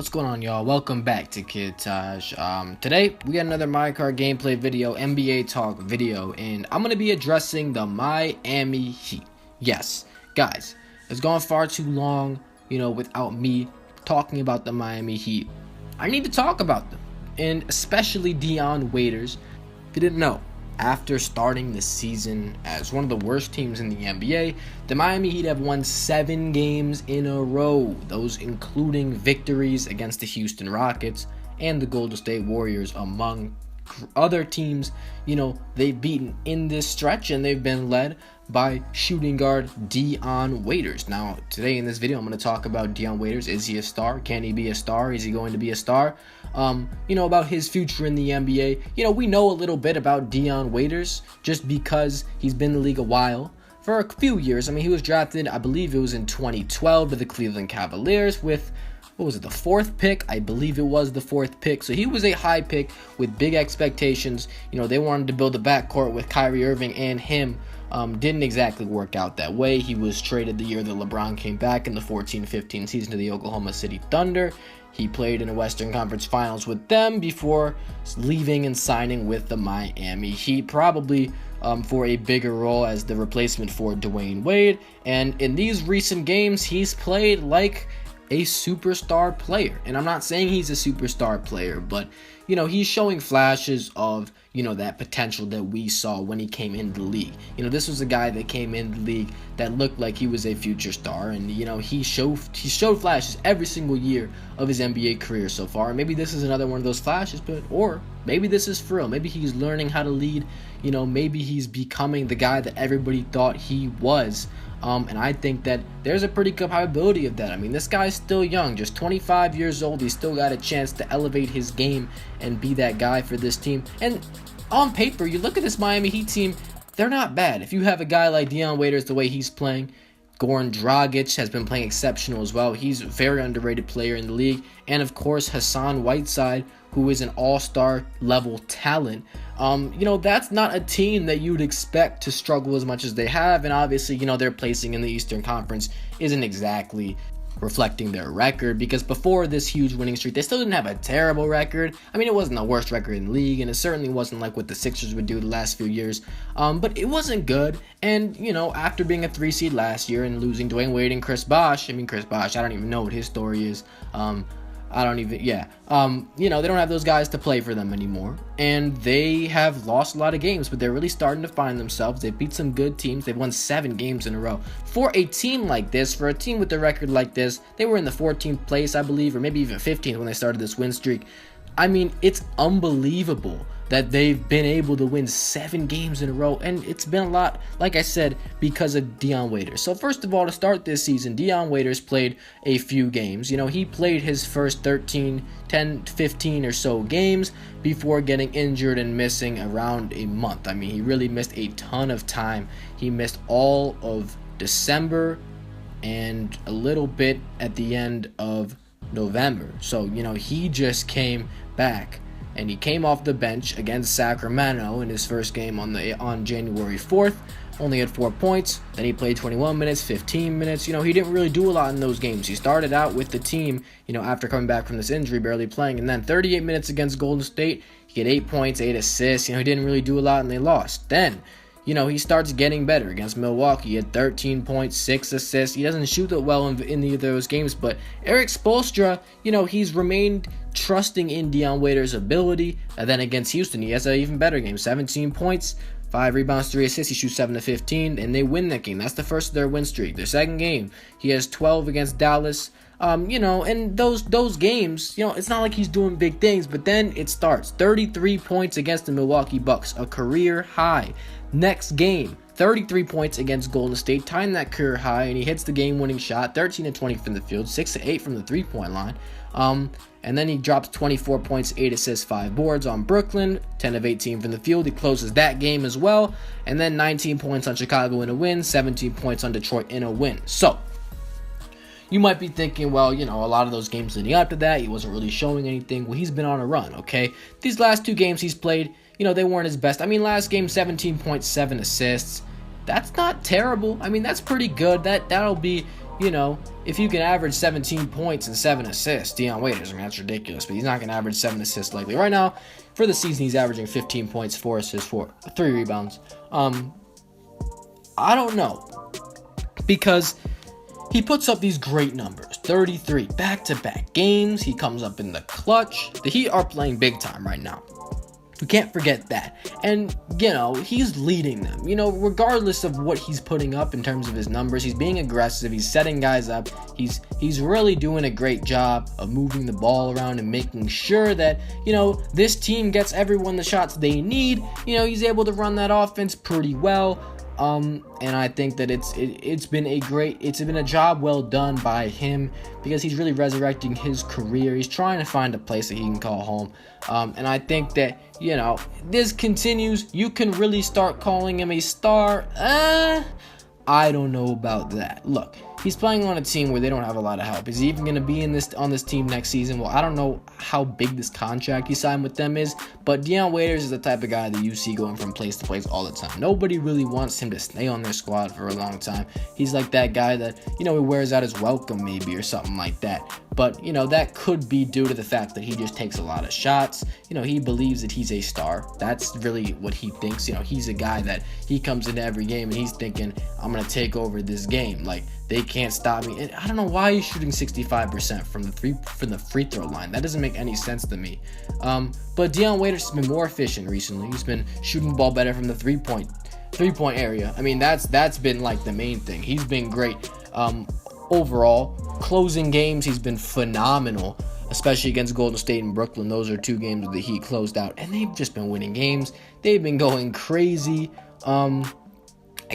What's going on, y'all? Welcome back to Kid Taj. Today we got another MyPark gameplay video, NBA talk video, and I'm gonna be addressing the Miami Heat. Yes, guys, it's gone far too long, without me talking about the Miami Heat. I need to talk about them, and especially Dion Waiters. If you didn't know, after starting the season as one of the worst teams in the NBA, the Miami Heat have won 7 games in a row, those including victories against the Houston Rockets and the Golden State Warriors, among other teams, they've beaten in this stretch, and they've been led by shooting guard Dion Waiters. Now, today in this video, I'm going to talk about Dion Waiters. Is he a star? Can he be a star? Is he going to be a star? About his future in the NBA. We know a little bit about Dion Waiters just because he's been in the league a while. For a few years. He was drafted, I believe it was in 2012 to the Cleveland Cavaliers with, the 4th pick? I believe it was the 4th pick. So he was a high pick with big expectations. They wanted to build a backcourt with Kyrie Irving and him. Didn't exactly work out that way. He was traded the year that LeBron came back in the 14-15 season to the Oklahoma City Thunder. He played in a Western Conference Finals with them before leaving and signing with the Miami Heat, probably for a bigger role as the replacement for Dwayne Wade. And in these recent games, he's played like a superstar player. And I'm not saying he's a superstar player, but he's showing flashes of that potential that we saw when he came into the league. This was a guy that came in the league that looked like he was a future star, and he showed flashes every single year of his NBA career so far. And maybe this is another one of those flashes, or maybe this is for real. Maybe he's learning how to lead. Maybe he's becoming the guy that everybody thought he was. And I think that there's a pretty good probability of that. This guy's still young, just 25 years old. He's still got a chance to elevate his game and be that guy for this team. And on paper, you look at this Miami Heat team, they're not bad. If you have a guy like Dion Waiters, the way he's playing, Goran Dragic has been playing exceptional as well. He's a very underrated player in the league. And of course, Hassan Whiteside, who is an all-star level talent. That's not a team that you'd expect to struggle as much as they have. And obviously, their placing in the Eastern Conference isn't exactly reflecting their record, because before this huge winning streak, they still didn't have a terrible record. It wasn't the worst record in the league, and it certainly wasn't like what the Sixers would do the last few years. But it wasn't good. And, after being a 3 seed last year and losing Dwayne Wade and Chris Bosh, Chris Bosh, I don't even know what his story is. They don't have those guys to play for them anymore, and they have lost a lot of games, but they're really starting to find themselves. They beat some good teams. They've won 7 games in a row. For a team like this, for a team with a record like this, they were in the 14th place, I believe, or maybe even 15th when they started this win streak. It's unbelievable that they've been able to win 7 games in a row, and it's been a lot, like I said, because of Dion Waiters. So first of all, to start this season, Dion Waiters played a few games. He played his first 10, 15 or so games before getting injured and missing around a month. He really missed a ton of time. He missed all of December and a little bit at the end of November. So, he just came back, and he came off the bench against Sacramento in his first game on January 4th. Only had 4 points. Then he played 21 minutes, 15 minutes. He didn't really do a lot in those games. He started out with the team, after coming back from this injury, barely playing. And then 38 minutes against Golden State. He had 8 points, 8 assists. He didn't really do a lot, and they lost. Then, he starts getting better against Milwaukee. He had 13 points, 6 assists. He doesn't shoot that well in either of those games, but Eric Spoelstra, he's remained trusting in Dion Waiters' ability. And then against Houston, he has an even better game. 17 points, 5 rebounds, 3 assists. He shoots 7 of 15, and they win that game. That's the first of their win streak. Their second game, he has 12 against Dallas. And those games, it's not like he's doing big things, but then it starts. 33 points against the Milwaukee Bucks, a career high. Next game, 33 points against Golden State, tying that career high, and he hits the game-winning shot, 13 of 20 from the field, 6 of 8 from the three-point line. And then he drops 24 points, 8 assists, 5 boards on Brooklyn, 10 of 18 from the field. He closes that game as well. And then 19 points on Chicago in a win, 17 points on Detroit in a win. So, you might be thinking, well, a lot of those games leading up to that, he wasn't really showing anything. Well, he's been on a run, okay? These last 2 games he's played, they weren't his best. Last game, 17.7 assists. That's not terrible. That's pretty good. That'll be, if you can average 17 points and 7 assists, Dion Waiters, I mean, that's ridiculous, but he's not going to average 7 assists likely. Right now, for the season, he's averaging 15 points, 4 assists, 3 rebounds. I don't know, because he puts up these great numbers, 33 back-to-back games. He comes up in the clutch. The Heat are playing big time right now. We can't forget that. And, he's leading them. Regardless of what he's putting up in terms of his numbers, he's being aggressive. He's setting guys up. He's really doing a great job of moving the ball around and making sure that, this team gets everyone the shots they need. He's able to run that offense pretty well. And I think that it's been a job well done by him, because he's really resurrecting his career. He's trying to find a place that he can call home. And I think that, this continues. You can really start calling him a star. I don't know about that. Look, he's playing on a team where they don't have a lot of help. Is he even going to be on this team next season? Well, I don't know how big this contract he signed with them is, but Dion Waiters is the type of guy that you see going from place to place all the time. Nobody really wants him to stay on their squad for a long time. He's like that guy that, he wears out his welcome maybe or something like that. But, that could be due to the fact that he just takes a lot of shots. He believes that he's a star. That's really what he thinks. He's a guy that he comes into every game and he's thinking, I'm going to take over this game. Like, they can't stop me. And I don't know why he's shooting 65% from the free throw line. That doesn't make any sense to me. But Dion Waiters has been more efficient recently. He's been shooting the ball better from the three-point area. I mean, that's been like the main thing. He's been great. Overall, closing games, he's been phenomenal, especially against Golden State and Brooklyn. Those are 2 games that the Heat closed out, and they've just been winning games. They've been going crazy. I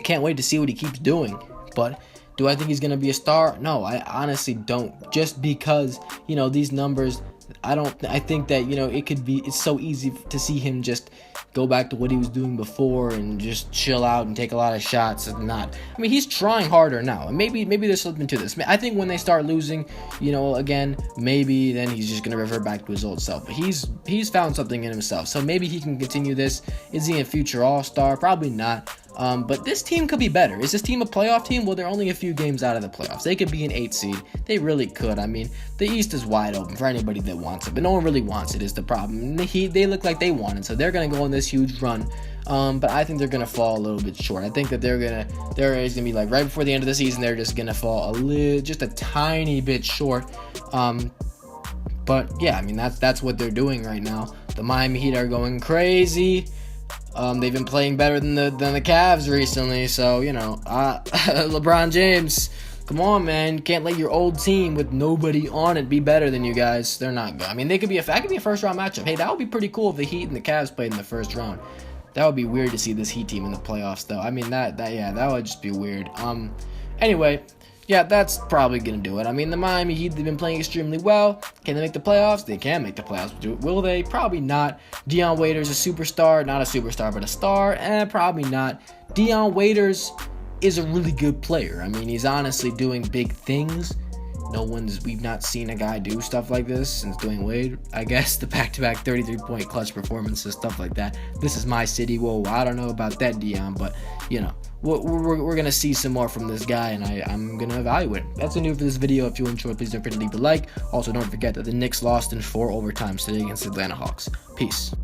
can't wait to see what he keeps doing. But do I think he's going to be a star? No, I honestly don't. Just because, these numbers, I think that, it's so easy to see him just go back to what he was doing before and just chill out and take a lot of shots and not. I mean, he's trying harder now, and maybe there's something to this. I think when they start losing, again, maybe then he's just gonna revert back to his old self. But he's found something in himself, so maybe he can continue this. Is he a future All-Star? Probably not. But this team could be better. Is this team a playoff team? Well, they're only a few games out of the playoffs. They could be an 8 seed. They really could. I mean, the East is wide open for anybody that wants it, but no one really wants it is the problem. They look like they want it, so they're going to go on this huge run. But I think they're going to fall a little bit short. I think that there is going to be like right before the end of the season, they're just going to fall just a tiny bit short. But yeah, I mean, that's what they're doing right now. The Miami Heat are going crazy. They've been playing better than the Cavs recently, so LeBron James, come on, man, can't let your old team with nobody on it be better than you guys. They're not good. I mean, that could be a first round matchup. Hey, that would be pretty cool if the Heat and the Cavs played in the first round. That would be weird to see this Heat team in the playoffs, though. I mean, that would just be weird. Anyway. Yeah, that's probably going to do it. I mean, the Miami Heat, they've been playing extremely well. Can they make the playoffs? They can make the playoffs. Will they? Probably not. Dion Waiters, a superstar. Not a superstar, but a star. Probably not. Dion Waiters is a really good player. I mean, he's honestly doing big things. We've not seen a guy do stuff like this since Dwayne Wade. I guess the back-to-back 33-point clutch performances, stuff like that. This is my city. Whoa, I don't know about that, Dion, but, we're going to see some more from this guy, and I'm going to evaluate it. That's the news for this video. If you enjoyed, please don't forget to leave a like. Also, don't forget that the Knicks lost in 4 overtimes today against the Atlanta Hawks. Peace.